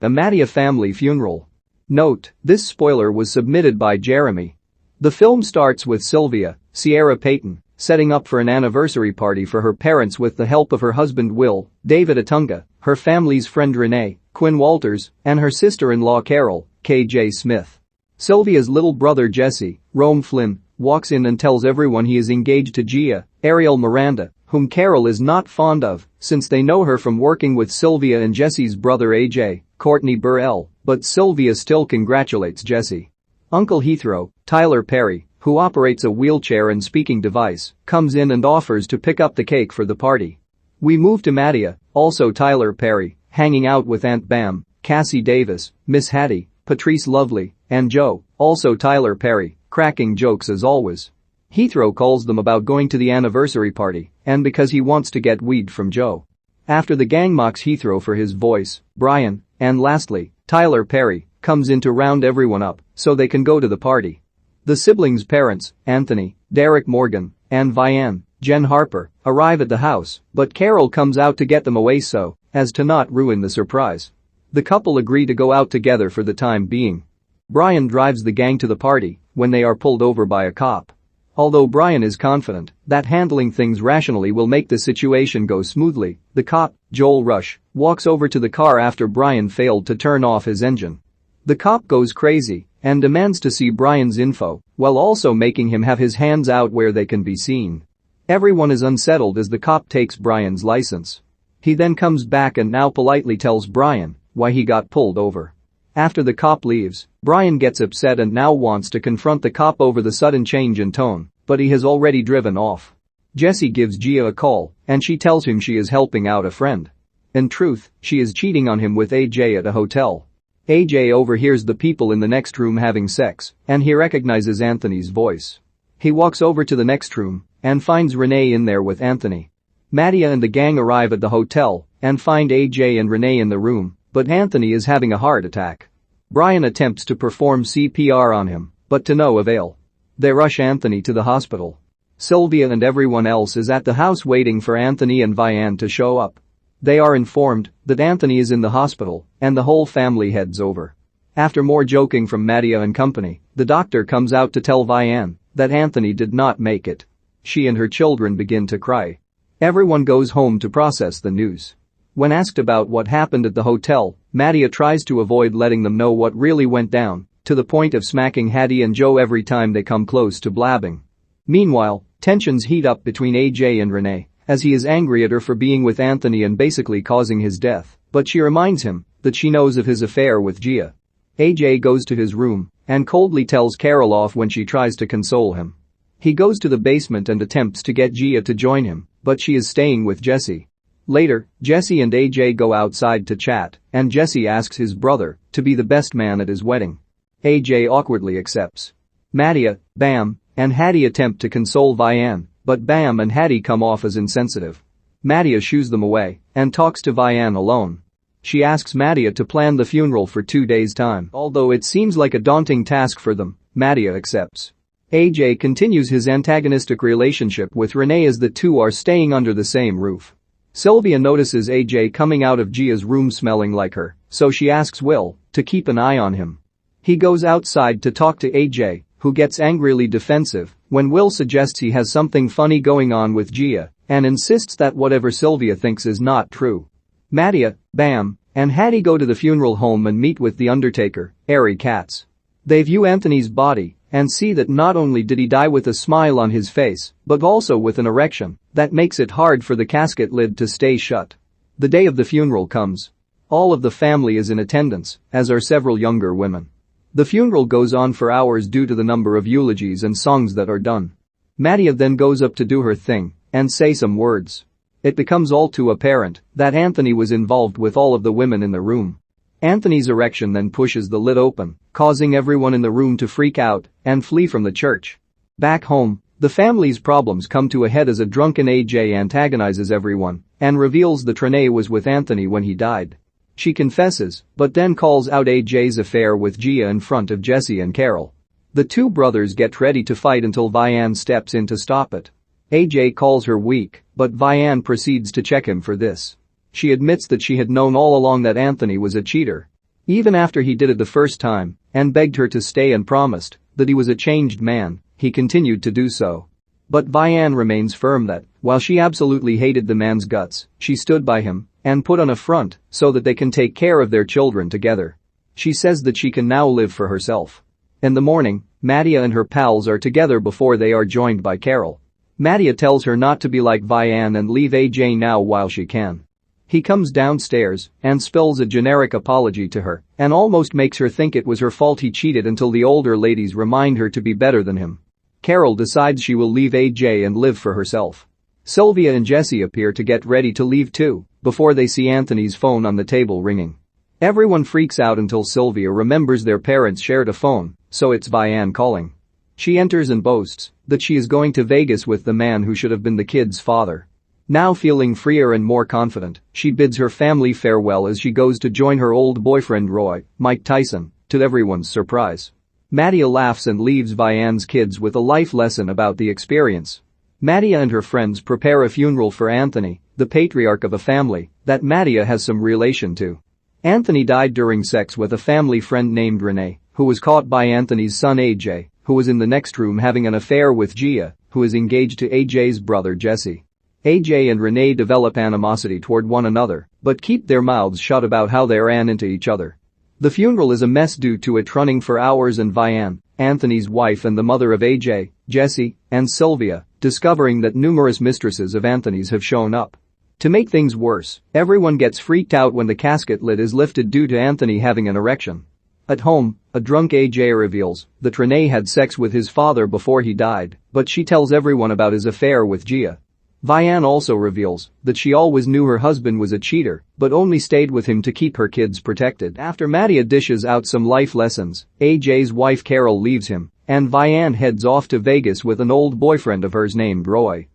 A Madea family funeral. Note: this spoiler was submitted by Jeremy. The film starts with Sylvia, Ciera Payton, setting up for an anniversary party for her parents with the help of her husband Will, David Atunga, her family's friend Renee, Quinn Walters, and her sister-in-law Carol, K.J. Smith. Sylvia's little brother Jesse, Rome Flynn, walks in and tells everyone he is engaged to Gia, Aeriél Miranda, whom Carol is not fond of since they know her from working with Sylvia and Jesse's brother AJ, Courtney Burrell, but Sylvia still congratulates Jesse. Uncle Heathrow, Tyler Perry, who operates a wheelchair and speaking device, comes in and offers to pick up the cake for the party. We move to Madea, also Tyler Perry, hanging out with Aunt Bam, Cassi Davis, Miss Hattie, Patrice Lovely, and Joe, also Tyler Perry, cracking jokes as always. Heathrow calls them about going to the anniversary party, and because he wants to get weed from Joe. After the gang mocks Heathrow for his voice, Brian, and lastly, Tyler Perry, comes in to round everyone up so they can go to the party. The siblings' parents, Anthony, Derek Morgan, and Vianne, Jen Harper, arrive at the house, but Carol comes out to get them away so as to not ruin the surprise. The couple agree to go out together for the time being. Brian drives the gang to the party when they are pulled over by a cop. Although Brian is confident that handling things rationally will make the situation go smoothly, the cop, Joel Rush, walks over to the car after Brian failed to turn off his engine. The cop goes crazy and demands to see Brian's info, while also making him have his hands out where they can be seen. Everyone is unsettled as the cop takes Brian's license. He then comes back and now politely tells Brian why he got pulled over. After the cop leaves, Brian gets upset and now wants to confront the cop over the sudden change in tone, but he has already driven off. Jessie gives Gia a call, and she tells him she is helping out a friend. In truth, she is cheating on him with AJ at a hotel. AJ overhears the people in the next room having sex, and he recognizes Anthony's voice. He walks over to the next room and finds Renee in there with Anthony. Madea and the gang arrive at the hotel and find AJ and Renee in the room, but Anthony is having a heart attack. Brian attempts to perform CPR on him, but to no avail. They rush Anthony to the hospital. Sylvia and everyone else is at the house waiting for Anthony and Vianne to show up. They are informed that Anthony is in the hospital, and the whole family heads over. After more joking from Madea and company, the doctor comes out to tell Vianne that Anthony did not make it. She and her children begin to cry. Everyone goes home to process the news. When asked about what happened at the hotel, Madea tries to avoid letting them know what really went down, to the point of smacking Hattie and Joe every time they come close to blabbing. Meanwhile, tensions heat up between AJ and Renee, as he is angry at her for being with Anthony and basically causing his death, but she reminds him that she knows of his affair with Gia. AJ goes to his room and coldly tells Carol off when she tries to console him. He goes to the basement and attempts to get Gia to join him, but she is staying with Jesse. Later, Jesse and AJ go outside to chat, and Jesse asks his brother to be the best man at his wedding. AJ awkwardly accepts. Madea, Bam, and Hattie attempt to console Vianne, but Bam and Hattie come off as insensitive. Madea shoos them away and talks to Vianne alone. She asks Madea to plan the funeral for 2 days' time. Although it seems like a daunting task for them, Madea accepts. AJ continues his antagonistic relationship with Renee as the two are staying under the same roof. Sylvia notices AJ coming out of Gia's room smelling like her, so she asks Will to keep an eye on him. He goes outside to talk to AJ, who gets angrily defensive when Will suggests he has something funny going on with Gia and insists that whatever Sylvia thinks is not true. Madea, Bam, and Hattie go to the funeral home and meet with the undertaker, Ari Katz. They view Anthony's body and see that not only did he die with a smile on his face, but also with an erection that makes it hard for the casket lid to stay shut. The day of the funeral comes. All of the family is in attendance, as are several younger women. The funeral goes on for hours due to the number of eulogies and songs that are done. Madea then goes up to do her thing and say some words. It becomes all too apparent that Anthony was involved with all of the women in the room. Anthony's erection then pushes the lid open, causing everyone in the room to freak out and flee from the church. Back home, the family's problems come to a head as a drunken AJ antagonizes everyone and reveals that Renee was with Anthony when he died. She confesses, but then calls out AJ's affair with Gia in front of Jesse and Carol. The two brothers get ready to fight until Vianne steps in to stop it. AJ calls her weak, but Vianne proceeds to check him for this. She admits that she had known all along that Anthony was a cheater. Even after he did it the first time and begged her to stay and promised that he was a changed man, he continued to do so. But Vianne remains firm that, while she absolutely hated the man's guts, she stood by him and put on a front so that they can take care of their children together. She says that she can now live for herself. In the morning, Madea and her pals are together before they are joined by Carol. Madea tells her not to be like Vianne and leave AJ now while she can. He comes downstairs and spills a generic apology to her and almost makes her think it was her fault he cheated until the older ladies remind her to be better than him. Carol decides she will leave AJ and live for herself. Sylvia and Jesse appear to get ready to leave too before they see Anthony's phone on the table ringing. Everyone freaks out until Sylvia remembers their parents shared a phone, so it's Vianne calling. She enters and boasts that she is going to Vegas with the man who should have been the kid's father. Now feeling freer and more confident, she bids her family farewell as she goes to join her old boyfriend Roy, Mike Tyson, to everyone's surprise. Madea laughs and leaves Vianne's kids with a life lesson about the experience. Madea and her friends prepare a funeral for Anthony, the patriarch of a family that Madea has some relation to. Anthony died during sex with a family friend named Renee, who was caught by Anthony's son AJ, who was in the next room having an affair with Gia, who is engaged to AJ's brother Jesse. AJ and Renee develop animosity toward one another, but keep their mouths shut about how they ran into each other. The funeral is a mess due to it running for hours and Vianne, Anthony's wife and the mother of AJ, Jesse, and Sylvia, discovering that numerous mistresses of Anthony's have shown up. To make things worse, everyone gets freaked out when the casket lid is lifted due to Anthony having an erection. At home, a drunk AJ reveals that Renee had sex with his father before he died, but she tells everyone about his affair with Gia. Vianne also reveals that she always knew her husband was a cheater, but only stayed with him to keep her kids protected. After Madea dishes out some life lessons, AJ's wife Carol leaves him, and Vianne heads off to Vegas with an old boyfriend of hers named Roy.